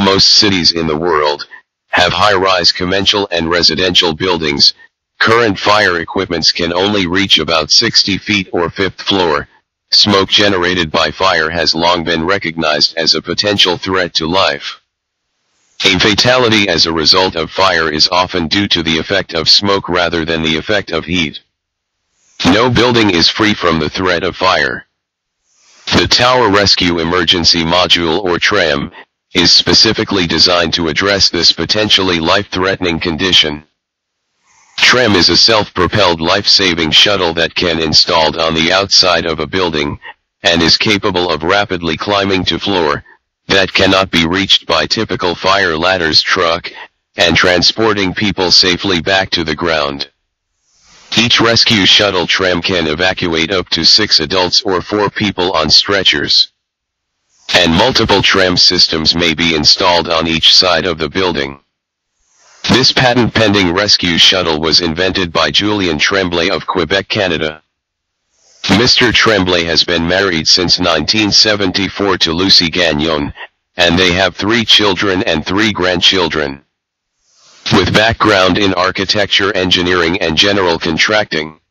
most cities in the world have high-rise commercial and residential buildings. Current fire equipments can only reach about 60 feet or 5th floor. Smoke generated by fire has long been recognized as a potential threat to life. A fatality as a result of fire is often due to the effect of smoke rather than the effect of heat. No building is free from the threat of fire. The Tower Rescue Emergency Module, or TREM, is specifically designed to address this potentially life-threatening condition. TREM is a self-propelled life-saving shuttle that can be installed on the outside of a building, and is capable of rapidly climbing to floor that cannot be reached by typical fire ladders truck, and transporting people safely back to the ground. Each rescue shuttle TREM can evacuate up to 6 adults or 4 people on stretchers. And multiple TREM systems may be installed on each side of the building. This patent-pending rescue shuttle was invented by Julien Tremblay of Quebec, Canada. Mr. Tremblay has been married since 1974 to Lucy Gagnon, and they have 3 children and 3 grandchildren. With background in architecture, engineering and general contracting,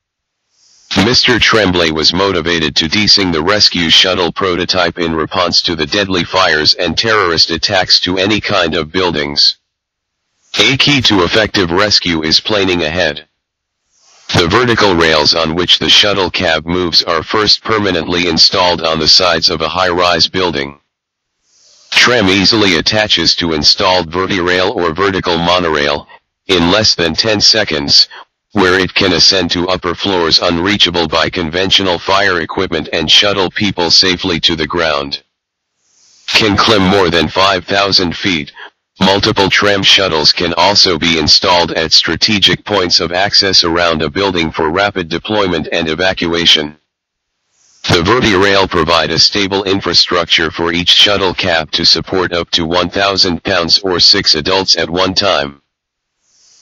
Mr. Tremblay was motivated to design the rescue shuttle prototype in response to the deadly fires and terrorist attacks to any kind of buildings. A key to effective rescue is planning ahead. The vertical rails on which the shuttle cab moves are first permanently installed on the sides of a high-rise building. TREM easily attaches to installed vertirail or vertical monorail in less than 10 seconds, where it can ascend to upper floors unreachable by conventional fire equipment and shuttle people safely to the ground. Can climb more than 5,000 feet. Multiple TREM shuttles can also be installed at strategic points of access around a building for rapid deployment and evacuation. The vertirail provide a stable infrastructure for each shuttle cab to support up to 1,000 pounds or 6 adults at one time.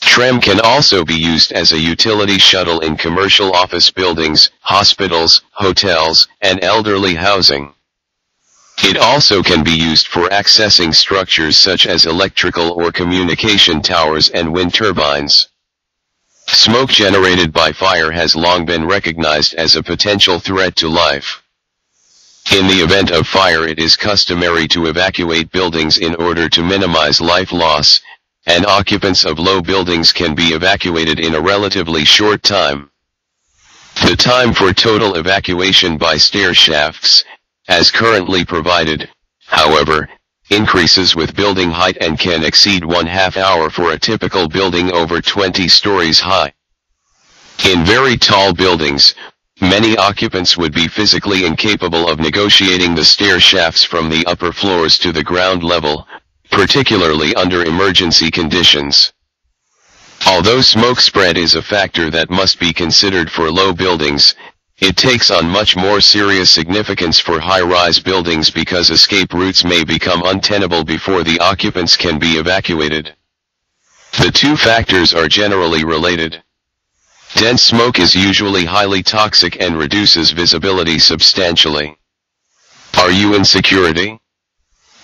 TREM can also be used as a utility shuttle in commercial office buildings, hospitals, hotels, and elderly housing. It also can be used for accessing structures such as electrical or communication towers and wind turbines. Smoke generated by fire has long been recognized as a potential threat to life. In the event of fire, it is customary to evacuate buildings in order to minimize life loss, and occupants of low buildings can be evacuated in a relatively short time. The time for total evacuation by stair shafts, as currently provided, however, increases with building height and can exceed 1/2 hour for a typical building over 20 stories high. In very tall buildings, many occupants would be physically incapable of negotiating the stair shafts from the upper floors to the ground level, particularly under emergency conditions. Although smoke spread is a factor that must be considered for low buildings, it takes on much more serious significance for high-rise buildings because escape routes may become untenable before the occupants can be evacuated. The two factors are generally related. Dense smoke is usually highly toxic and reduces visibility substantially. Are you in security?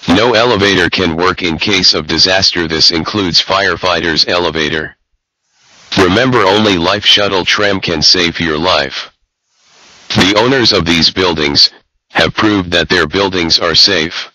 No elevator can work in case of disaster. This includes firefighters' elevator. Remember, only life shuttle TREM can save your life. The owners of these buildings have proved that their buildings are safe.